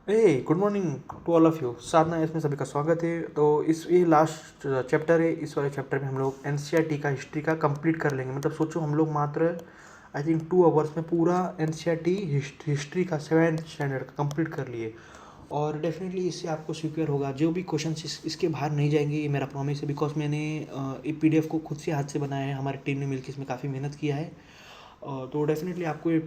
Good morning to all of you. साधना इसमें सभी का स्वागत है। तो इस ये लास्ट चैप्टर है। इस वाले चैप्टर में हम लोग एनसीईआरटी का हिस्ट्री का कंप्लीट कर लेंगे। मतलब सोचो हम लोग मात्र आई थिंक 2 आवर्स में पूरा एनसीईआरटी हिस्ट्री का 7th स्टैंडर्ड का कंप्लीट कर लिए। और डेफिनेटली इससे आपको सिक्योर होगा। जो भी क्वेश्चन इसके बाहर नहीं जाएंगे, ये मेरा प्रॉमिस है। बिकॉज मैंने ये पीडीएफ को खुद से हाथ से बनाया है। हमारी टीम ने मिलकर इसमें काफ़ी मेहनत किया है। तो डेफिनेटली आपको ये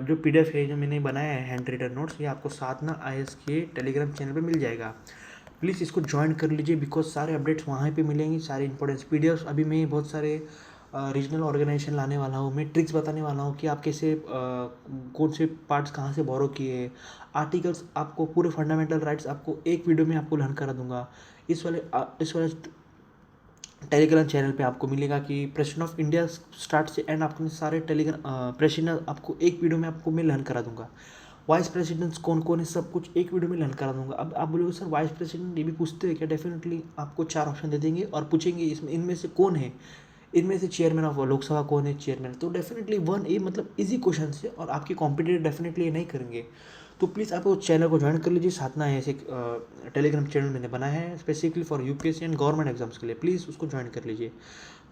जो पीडीएफ है जो मैंने बनाया है हैंड रिटन नोट्स, ये आपको साधना आईएएस के टेलीग्राम चैनल पे मिल जाएगा। प्लीज़ इसको ज्वाइन कर लीजिए बिकॉज सारे अपडेट्स वहाँ पे मिलेंगी, सारे इंपॉर्टेंट पीडीएफ। अभी मैं बहुत सारे रीजनल ऑर्गेनाइजेशन लाने वाला हूँ। मैं ट्रिक्स बताने वाला हूँ कि आप कैसे कौन से पार्ट्स कहाँ से बोरो किए, आर्टिकल्स, आपको पूरे फंडामेंटल राइट्स आपको एक वीडियो में आपको लर्न करा दूंगा। इस वाले टेलीग्राम चैनल पे आपको मिलेगा कि प्रेसिडेंट ऑफ इंडिया स्टार्ट से एंड आपके सारे टेलीग्राम प्रेसिडेंट आपको एक वीडियो में आपको मैं लर्न करा दूंगा। वाइस प्रेसिडेंट्स कौन कौन है सब कुछ एक वीडियो में लर्न करा दूंगा। अब आप बोलोगे सर वाइस प्रेसिडेंट ये भी पूछते हैं क्या? डेफिनेटली आपको 4 ऑप्शन दे देंगे और पूछेंगे इसमें इनमें से कौन है, इनमें से चेयरमैन ऑफ लोकसभा कौन है, चेयरमैन। तो डेफिनेटली वन ए मतलब इजी क्वेश्चन है और आपके कॉम्पिटिटर डेफिनेटली ये नहीं करेंगे। तो प्लीज़ आप उस चैनल को ज्वाइन कर लीजिए। साधना है ऐसे टेलीग्राम चैनल मैंने बनाया है specifically for UPSC and government exams के लिए। प्लीज़ उसको ज्वाइन कर लीजिए।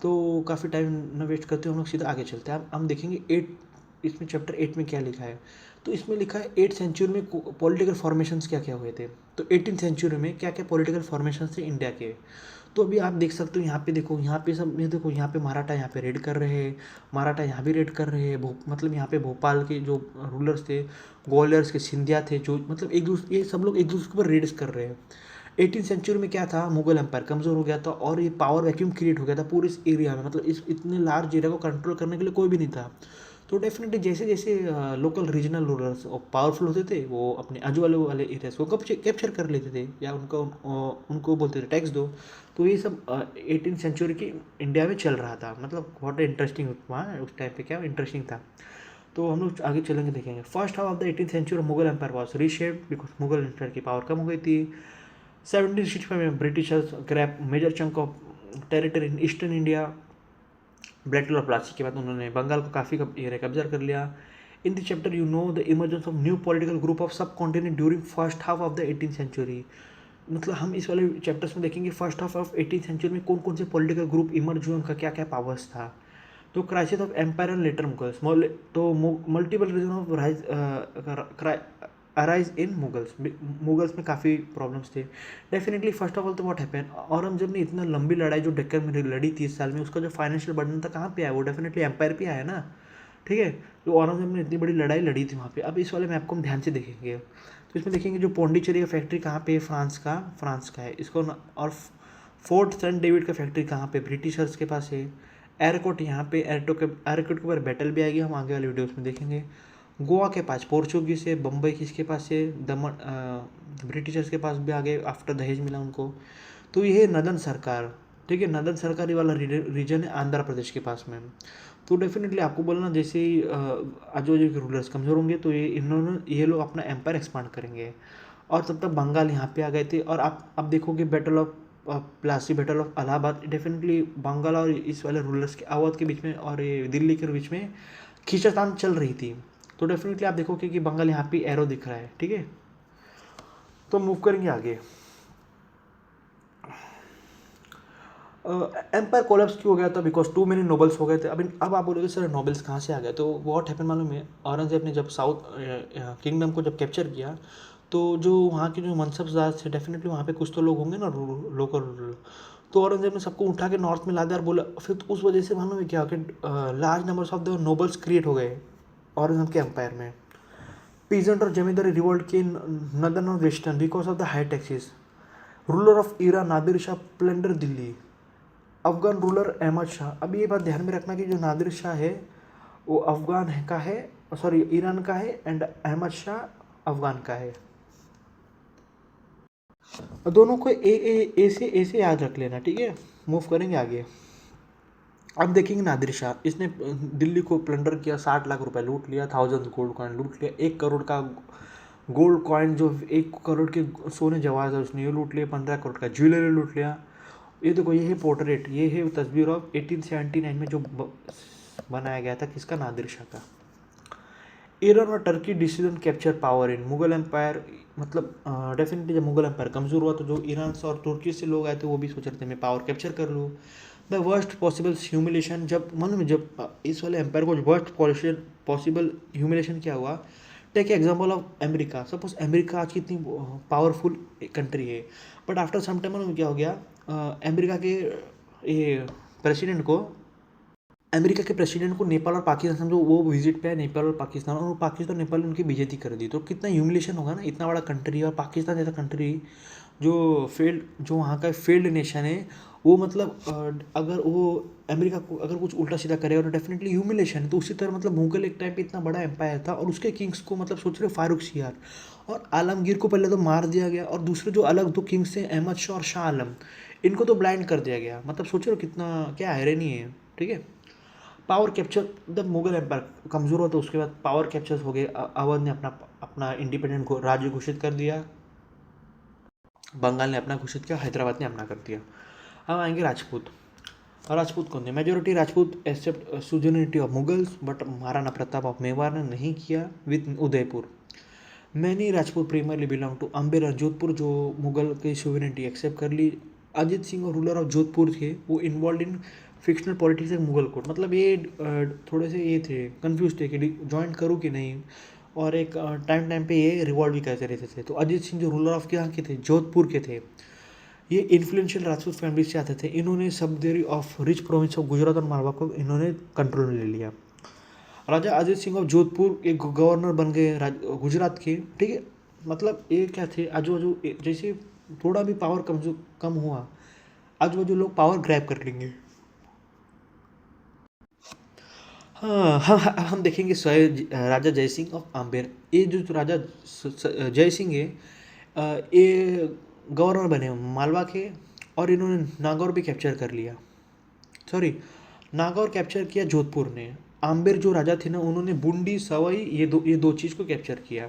तो काफ़ी टाइम न वेस्ट करते हुए हम लोग सीधा आगे चलते हैं। अब हम देखेंगे इसमें चैप्टर 8 में क्या लिखा है। तो इसमें लिखा है 8th सेंचुरी में पॉलिटिकल फॉर्मेशंस क्या क्या हुए थे। तो 18th सेंचुरी में क्या क्या पॉलिटिकल फॉर्मेशन थे इंडिया के। तो अभी आप देख सकते हो, यहाँ पे देखो, यहाँ पे सब, ये देखो यहाँ पे मराठा यहाँ पे रेड कर रहे हैं, मराठा यहाँ भी रेड कर रहे हैं। मतलब यहाँ पे भोपाल के जो रूलर्स थे, ग्वालियर्स के सिंधिया थे, जो मतलब एक दूसरे, ये सब लोग एक दूसरे के ऊपर रेड्स कर रहे हैं। 18th सेंचुरी में क्या था, मुगल एम्पायर कमज़ोर हो गया था और ये पावर वैक्यूम क्रिएट हो गया था पूरे इस एरिया में। मतलब इस इतने लार्ज एरिया को कंट्रोल करने के लिए कोई भी नहीं था। तो डेफिनेटली जैसे जैसे लोकल रीजनल रूलर्स पावरफुल होते थे, वो अपने आजू वाले वाले एरियाज को कैप्चर कर लेते थे या उनको बोलते थे टैक्स दो। तो ये सब 18th सेंचुरी की इंडिया में चल रहा था। मतलब बहुत इंटरेस्टिंग वहाँ उस टाइम पे क्या इंटरेस्टिंग था। तो हम लोग आगे चलेंगे देखेंगे। First half of the 18th century Mughal empire was reshaped because Mughal empire की पावर कम हो गई थी। 1765 में Britishers grab major chunk of territory in eastern India. Battle of Plassey के बाद उन्होंने बंगाल को काफ़ी एरिया कब्जा कर लिया। In the chapter you know the emergence of new political group of subcontinent during first half of the 18th century. मतलब हम इस वाले चैप्टर्स में देखेंगे first half of 18th century में कौन कौन से पॉलिटिकल ग्रुप इमर्ज हुए, उनका क्या क्या पावर्स था। तो crisis of empire and later Mughals, तो multiple reason of rise arise in Mughals में काफ़ी प्रॉब्लम्स थे। डेफिनेटली फर्स्ट ऑफ ऑल तो व्हाट हैपन, औरंगजेब ने इतना लंबी लड़ाई जो डेक्कन में लड़ी 30 साल में, उसका जो फाइनेंशियल बर्डन था कहाँ पे आया? वो डेफिनेटली एम्पायर पे आया ना। ठीक है, जो औरंगजेब ने इतनी बड़ी लड़ाई लड़ी थी वहाँ पे। अब इस वाले में आपको हम ध्यान से देखेंगे। तो इसमें देखेंगे जो पौंडीचेरी का फैक्ट्री कहाँ पे है, फ्रांस का है इसको और फोर्ट सेंट डेविड का फैक्ट्री कहाँ पे, ब्रिटिशर्स के पास है। एयरकोट यहाँ पे, एयरकोट के ऊपर बैटल भी आएगी, हम आगे वाले वीडियोस में देखेंगे। गोवा के पास पोर्चुगीज है, बम्बई किसके पास है, दमन ब्रिटिशर्स के पास भी आ गए आफ्टर दहेज मिला उनको। तो ये है नदन सरकार। ठीक है, नदन सरकारी वाला रीजन है आंध्र प्रदेश के पास में। तो डेफिनेटली आपको बोलना जैसे ही आजू बाजू के रूलर्स कमज़ोर होंगे तो ये लोग अपना एम्पायर एक्सपांड करेंगे। और तब तक बंगाल यहाँ पे आ गए थे। और आप अब देखोगे battle of Plassey, battle of Allahabad, definitely Bengal और इस वाले रूलर्स के अवध के बीच में और ये दिल्ली के बीच में खींचातान चल रही थी। तो डेफिनेटली आप देखोगे कि बंगाल यहाँ पे एरो दिख रहा है। ठीक है, तो मूव करेंगे आगे। एम्पायर कोलैप्स क्यों हो गया था? बिकॉज टू मेनी नोबल्स हो गए थे। अब आप बोलोगे सर नोबल्स कहाँ से आ गए? तो व्हाट हैपन मालूम है, औरंगजेब ने जब साउथ किंगडम को जब कैप्चर किया, तो जो वहाँ के जो मनसबदार थे डेफिनेटली वहाँ पे कुछ तो लोग होंगे ना लोकल रूरल। तो औरंगजेब ने सबको उठा के नॉर्थ में ला दिया और बोला, फिर तो उस वजह से मालूम है क्या कि large numbers of the nobles create हो गए औरंगजेब के एम्पायर में। पीजेंट और जमींदारी रिवोल्ट के नदर्न और western because of the high taxes. Ruler of Iran Nadir Shah plunder Delhi. Afghan ruler Ahmad Shah. अब ये बात ध्यान में रखना कि जो नादिर शाह है वो अफगान का है, सॉरी ईरान का है, एंड अहमद शाह अफगान का है। दोनों को ए से याद रख लेना। ठीक है, मूव करेंगे आगे। अब देखेंगे नादिर शाह, इसने दिल्ली को प्लंडर किया, 60 लाख रुपए लूट लिया, 1000 गोल्ड कॉइन लूट लिया, 1 करोड़ का गोल्ड कॉइन, जो 1 करोड़ के सोने जवाहर था उसने ये लूट लिया, 15 करोड़ का ज्वेलरी लूट लिया। ये देखो, ये है पोर्ट्रेट, ये है तस्वीर ऑफ 1879 में जो बनाया गया था किसका? नादिर शाह का। ईरान और Turkey decision capture power in Mughal empire. मतलब डेफिनेटली जब मुगल एम्पायर कमज़ोर हुआ तो जो ईरान से और तुर्की से लोग आए थे वो भी सोच रहे थे मैं पावर कैप्चर कर लूँ। द वर्स्ट पॉसिबल ह्यूमिलेशन, जब मालूम है जब इस वाले एम्पायर को वर्स्ट पॉसिबल ह्यूमिलेशन क्या हुआ। Take example of America, suppose America आज की इतनी पावरफुल कंट्री है, बट आफ्टर सम टाइम मालूम क्या हो गया। अमेरिका के ये प्रेसिडेंट को अमेरिका के प्रेसिडेंट को नेपाल और पाकिस्तान, समझो वो विजिट पे है नेपाल और पाकिस्तान, और पाकिस्तान और नेपाल ने उनकी बेइज्जती कर दी, तो कितना ह्यूमिलेशन होगा ना। इतना बड़ा कंट्री और पाकिस्तान जैसा कंट्री जो वहाँ का फेल्ड नेशन है, वो मतलब अगर वो अमेरिका को अगर कुछ उल्टा सीधा करे और डेफिनेटली ह्यूमिलेशन है। तो उसी तरह मतलब मुगल एक टाइम पे इतना बड़ा एम्पायर था और उसके किंग्स को मतलब सोच रहे फारूक सियार और आलमगीर को पहले तो मार दिया गया, और दूसरे जो अलग दो किंग्स थे अहमद शाह और शाह आलम, इनको तो ब्लाइंड कर दिया गया। मतलब सोच रहे हो कितना क्या आयरनी है, ठीक है। पावर कैप्चर, जब मुगल एम्पायर कमज़ोर हुआ तो उसके बाद पावर कैप्चर्स हो गए। अवध ने अपना अपना इंडिपेंडेंट को राज्य घोषित कर दिया, बंगाल ने अपना घोषित किया, हैदराबाद ने अपना कर दिया। अब आएंगे राजपूत। और राजपूत कौन थे? Majority Rajput except suzerainty of Mughals, but Maharana Pratap of Mewar ने नहीं किया with Udaipur. Many Rajput primarily belong to Amber और जोधपुर, जो मुगल की सुवेरेनिटी एक्सेप्ट कर ली। अजीत सिंह और रूलर ऑफ जोधपुर थे, वो इन्वॉल्व इन फिक्शनल पॉलिटिक्स एक मुगल कोर्ट, मतलब ये थोड़े से ये थे, कंफ्यूज थे कि ज्वाइन करूँ कि नहीं। और एक टाइम पे ये रिवॉल्व भी करते रहते थे। तो अजीत सिंह जो रूलर ऑफ यहाँ के थे, जोधपुर के थे, ये इन्फ्लुएंशियल राजपूत फैमिली से आते थे। इन्होंने सबदेरी of rich province of Gujarat और मालवा को इन्होंने कंट्रोल में ले लिया। राजा अजीत सिंह ऑफ जोधपुर एक गवर्नर बन गए गुजरात के, ठीक है। मतलब ये क्या थे, आजू बाजू जैसे थोड़ा भी पावर कम हुआ, आजू बाजू लोग पावर ग्रैब कर लेंगे। हाँ, हम देखेंगे राजा जय सिंह ऑफ आम्बेर। ये जो राजा जय सिंह है, ये गवर्नर बने मालवा के, और इन्होंने नागौर भी कैप्चर कर लिया। सॉरी, नागौर कैप्चर किया जोधपुर ने। आम्बेर जो राजा थे ना, उन्होंने बूंदी सवाई ये दो चीज़ को कैप्चर किया।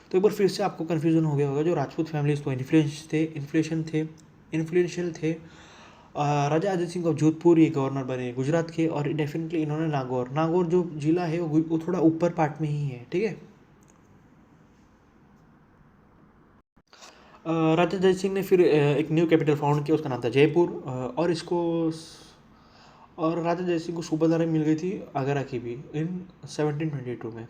तो एक बार फिर से आपको कन्फ्यूजन हो गया होगा, जो राजपूत फैमिलीज तो इन्फ्लुएंशियल थे। राजा अजय सिंह ऑफ जोधपुर ये गवर्नर बने गुजरात के, और डेफिनेटली इन्होंने नागौर जो जिला है वो थोड़ा ऊपर पार्ट में ही है, ठीक है। राजा जय सिंह ने फिर एक न्यू कैपिटल फाउंड किया, उसका नाम था जयपुर। और राजा जय सिंह को सूबादारी मिल गई थी आगरा की भी इन 1722 में।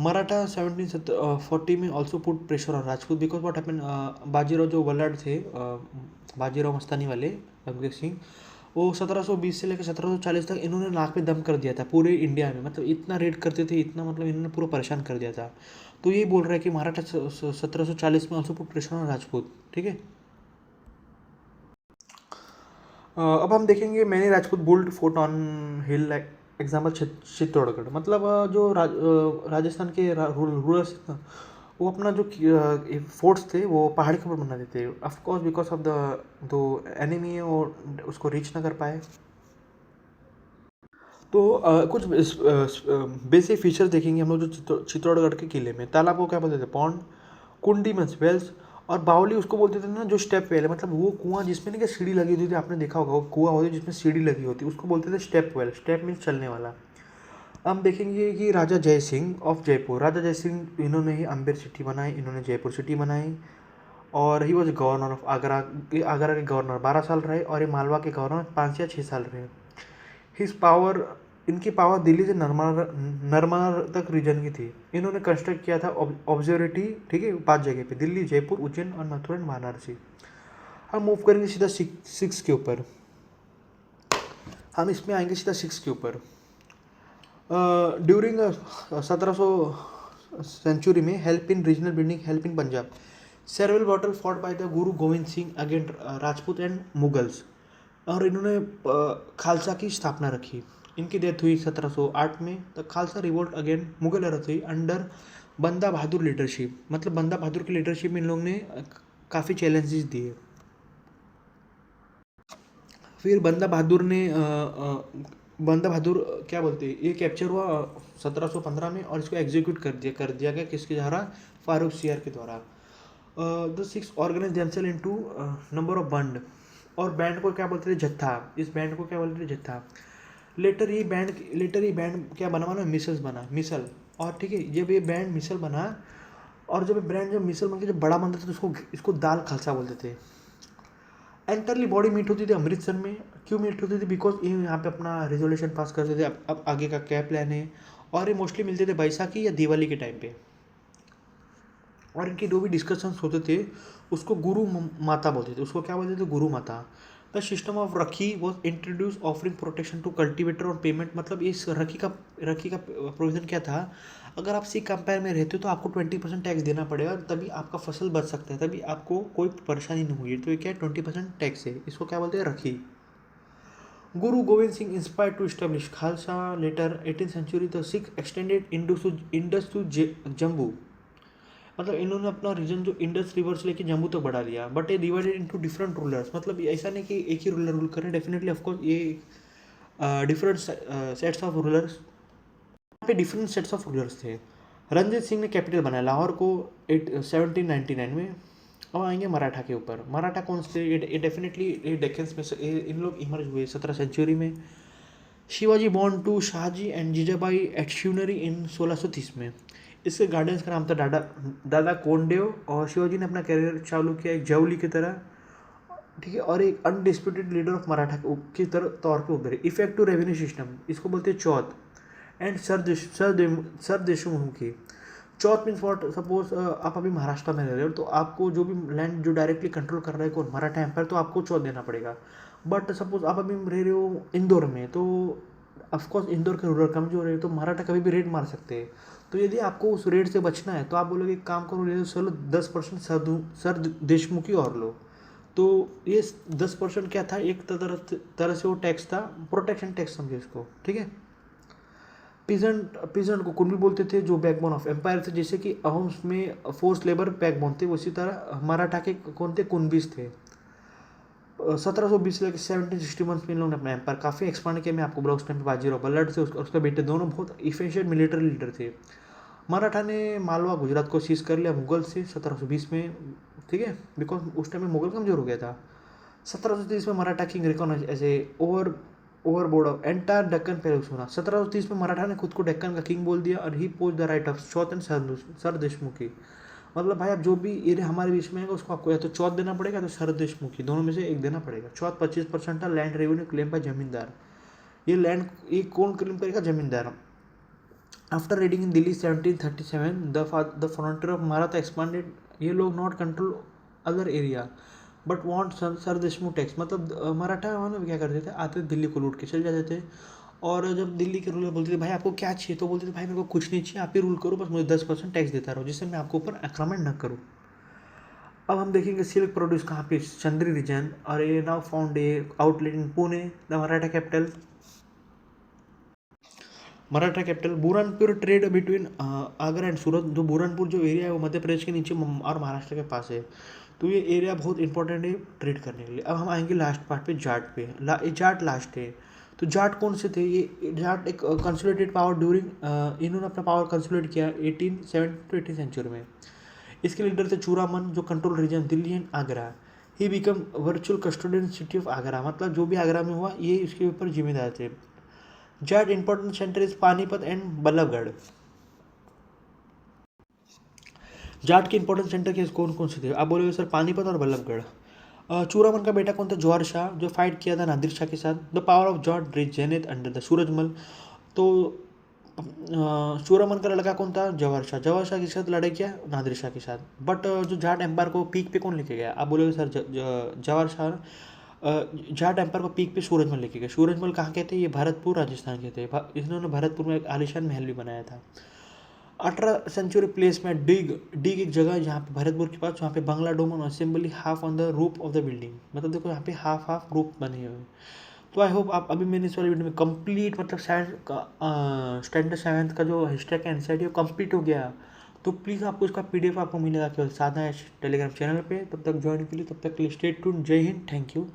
मराठा 1740 में also put pressure on Rajput because what happen, Bajirao जो वल्लाड थे, बाजीराव मस्तानी वाले गंभीर सिंह, वो 1720 से लेकर 1740 तक इन्होंने नाक में दम कर दिया था पूरे इंडिया में। मतलब इतना रेड करते थे, इतना मतलब इन्होंने पूरा परेशान कर दिया था। तो यही बोल रहा है कि मराठा 1740 में also put pressure on Rajput, ठीक है। अब हम देखेंगे many Rajput built fort on hill, like example Chittorgarh. मतलब राजस्थान के रूलर्स थे ना, वो अपना जो फोर्ट्स थे वो पहाड़ के ऊपर बनाते थे। ऑफकोर्स बिकॉज ऑफ द दो एनिमी है वो उसको रीच ना कर पाए। तो कुछ बेसिक फीचर्स देखेंगे हम लोग जो चित्तौड़गढ़ के किले में। तालाब को क्या बोलते थे? पॉन्ड। कुंडी मीन्स वेल्स। और बावली उसको बोलते थे ना जो स्टेप वेल है, मतलब वो कुआं जिसमें ना क्या सीढ़ी लगी होती थी, आपने देखा होगा वो कुआं होती है जिसमें सीढ़ी लगी होती है, उसको बोलते थे स्टेप वेल। स्टेप मीन्स चलने वाला। हम देखेंगे कि राजा जय सिंह ऑफ जयपुर, राजा जय सिंह इन्होंने ही अम्बेर सिटी बनाई, इन्होंने जयपुर सिटी बनाई। और he was governor of Agra. Agra के गवर्नर 12 साल रहे, और ये मालवा के गवर्नर 5 या 6 साल रहे। हिज पावर, इनकी पावर दिल्ली से नर्मदा तक रीजन की थी। इन्होंने कंस्ट्रक्ट किया था ऑब्जर्वेटरी, ठीक है, 5 जगह पे, दिल्ली, जयपुर, उज्जैन और मथुरा एंड वाराणसी। हम मूव करेंगे सीधा सिक्स के ऊपर। हम इसमें आएंगे सीधा 6 के ऊपर। ड्यूरिंग 1700 सेंचुरी में help in regional building, help in Punjab, several battle fought by the Guru Gobind Singh against Rajput and Mughals. और इन्होंने खालसा की स्थापना रखी। इनकी डेथ हुई 1708 में। The Khalsa revolt again Mughal हुई अंडर बंदा बहादुर लीडरशिप। मतलब बंदा बहादुर की लीडरशिप में इन लोगों ने काफ़ी चैलेंजेस दिए। फिर बंदा बहादुर क्या बोलते हैं, ये कैप्चर हुआ 1715 में, और इसको एग्जीक्यूट कर दिया गया किसके द्वारा? फारूक सियार के द्वारा। The Sikhs organise themself into number of band, और बैंड को क्या बोलते थे? जत्था। इस बैंड को क्या बोलते थे? जत्था। लेटर ये बैंड क्या बना मिसल्स बना, मिसल। और ठीक है, जब ये बैंड मिसल बना और जब ब्रांड जब मिसल बन के जब बड़ा बनता था तो इसको दाल खालसा बोलते थे। एंटरली बॉडी मीट होती थी अमृतसर में। क्यों मीट होती थी? बिकॉज ये यहाँ पे अपना रेजोल्यूशन पास करते थे, अब आगे का क्या प्लान है। और ये मोस्टली मिलते थे बैसाखी या दिवाली के टाइम पे। और इनके जो भी डिस्कशंस होते थे उसको गुरु माता बोलते थे। उसको क्या बोलते थे? Gurmata. The system of rakhi was introduce offering protection to cultivator और पेमेंट। मतलब इस रखी का प्रोविजन क्या था? अगर आप सी कंपेयर में रहते हो तो आपको 20% टैक्स देना पड़ेगा, तभी आपका फसल बच सकता है, तभी आपको कोई परेशानी नहीं होगी। तो ये क्या है? 20% टैक्स है। इसको क्या बोलते हैं? Rakhi. Guru Gobind Singh inspired to establish Khalsa. Later 18th century the Sikh extended Indus to Jammu. मतलब इन्होंने अपना रीजन जो इंडस रिवर से लेके जम्मू तक बढ़ा लिया। बट ये डिवाइडेड इनटू डिफरेंट रूलर्स। मतलब ऐसा नहीं कि एक ही रूलर रूल कर रहे हैं, डेफिनेटली ऑफकोर्स ये डिफरेंट सेट्स ऑफ रूलर्स, यहाँ पे डिफरेंट सेट्स ऑफ रूलर्स थे। रंजीत सिंह ने कैपिटल बनाया लाहौर को 1799 में। अब आएंगे मराठा के ऊपर। मराठा कौन से? ये डेफिनेटली ये डेक्कन्स में इन लोग इमर्ज हुए 17th सेंचुरी में। Shivaji born to Shahji and Jijabai at Shivneri in 1630 में। इसके गार्डियंस का नाम था दादा कोंडेव। और शिवाजी ने अपना करियर चालू किया एक जवली की तरह, ठीक है, और एक अनडिस्प्यूटेड लीडर ऑफ मराठा की तौर पे उभरे। इफेक्टिव रेवेन्यू सिस्टम, इसको बोलते हैं chauth. And sardeshmukhi. Chauth means what? Suppose आप अभी महाराष्ट्र में रह रहे हो तो आपको जो भी लैंड जो डायरेक्टली कंट्रोल कर रहा है कौन? मराठा एम्पायर, तो आपको चौथ देना पड़ेगा। बट सपोज आप अभी रह रहे हो इंदौर में, तो ऑफकोर्स इंदौर के रूरल कमजोर है तो मराठा कभी भी रेड मार सकते हैं। तो यदि आपको उस रेड से बचना है तो आप बोलोगे एक काम करो, ले लो चलो 10% सर देशमुखी और लो। तो ये 10% क्या था? एक तरह से वो टैक्स था, प्रोटेक्शन टैक्स समझे इसको, ठीक है। पीजेंट को कुनबी बोलते थे, जो बैकबोन ऑफ एम्पायर थे। जैसे कि अहोम्स में फोर्स लेबर बैकबोन थे, उसी तरह मराठा के कौन थे? कुनबीस थे। 1720 से लेकर 1761 में इन लोगों ने अपना एम्पायर काफ़ी एक्सपांड किया। मैं आपको बोला उस टाइम पे बाजीराव बल्लट थे, उसके बेटे दोनों बहुत इफिशिएंट मिलिट्री लीडर थे। मराठा ने मालवा गुजरात को सीज कर लिया मुगल से 1720 में, ठीक है, बिकॉज उस टाइम में मुगल कमजोर हो गया था। 1730 में Maratha king recognize as a overlord of entire Deccan peninsula. 1730 में मराठा ने खुद को डेक्कन का किंग बोल दिया और he pose the right of chauth and sardeshmukhi. मतलब भाई आप जो भी एरिया हमारे बीच में है उसको आपको या तो चौथ देना पड़ेगा तो सर देशमुखी, दोनों में से एक देना पड़ेगा। चौथ 25% था। लैंड रेवेन्यू क्लेम बाय जमींदार। ये कौन क्लेम करेगा? Zamindar. After raiding in Delhi 1737 the frontier of Maratha expanded. ये लोग not control other area but want sardeshmukh tax. मतलब मराठा वाले क्या करते थे? आते दिल्ली को लूट के चले जाते थे। और जब दिल्ली के रूलर बोलते थे भाई आपको क्या चाहिए, तो बोलते थे भाई मेरे को कुछ नहीं चाहिए, आप ही रूल करो, बस मुझे 10% टैक्स देता रहो, जिससे मैं आपको ऊपर आक्रमण न करूँ। अब हम देखेंगे सिल्क प्रोड्यूस कहाँ पे? चंद्री रीजन। और ये now found a outlet in Pune, the Maratha capital. Maratha capital Burhanpur trade between Agra and Surat. जो बुरहानपुर जो एरिया है वो मध्य प्रदेश के नीचे और महाराष्ट्र के पास है। तो ये एरिया बहुत इंपॉर्टेंट है ट्रेड करने के लिए। अब हम आएंगे लास्ट पार्ट पे, जाट पे। ये जाट लास्ट है। तो जाट कौन से थे? ये जाट एक कंसोलिडेटेड पावर ड्यूरिंग इन्होंने अपना पावर कंसोलिडेट किया 1870 to 18th सेंचुरी में। इसके लीडर थे चूरामन, जो control region Delhi and Agra. He become virtual custodian city of Agra. मतलब जो भी आगरा में हुआ ये इसके ऊपर जिम्मेदार थे। Jat important centre is Panipat and Ballabhgarh. Jat के इंपॉर्टेंट सेंटर के कौन कौन से थे? आप बोलोगे सर पानीपत और बल्लभगढ़। चूरामन का बेटा कौन था? जवाहर शाह, जो फाइट किया था नादिर शाह के साथ। The power of Jat reach zenith under the Surajmal. तो चूरामन का लड़का कौन था? जवाहर शाह। जवाहर शाह के साथ लड़ाई किया नादिर शाह के साथ। बट जो जाट एम्पायर को पीक पे कौन लेके गया? आप बोलोगे सर जवाहर शाह। जाट एम्पायर को पीक पे सूरजमल लेके गए। सूरजमल कहाँ के थे? ये भरतपुर राजस्थान के थे। इन्होंने भरतपुर में एक आलिशान महल भी बनाया था। 18th सेंचुरी प्लेस में डिग एक जगह जहाँ पे भरतपुर के पास, जहाँ पे बंगला डोम और assembly half on the roof of the building. मतलब देखो यहाँ पे हाफ रूफ बने हुए हैं। तो आई होप आप अभी मैंने इस वाले वीडियो में कंप्लीट मतलब स्टैंडर्ड 7th का जो हिस्ट्री का एनसीईआरटी वो कंप्लीट हो गया। तो प्लीज़ आपको इसका पीडीएफ आपको मिलेगा केवल साधना टेलीग्राम चैनल पे। तब तक ज्वाइन के लिए, तब तक के लिए स्टे ट्यून्ड। जय हिंद, थैंक यू।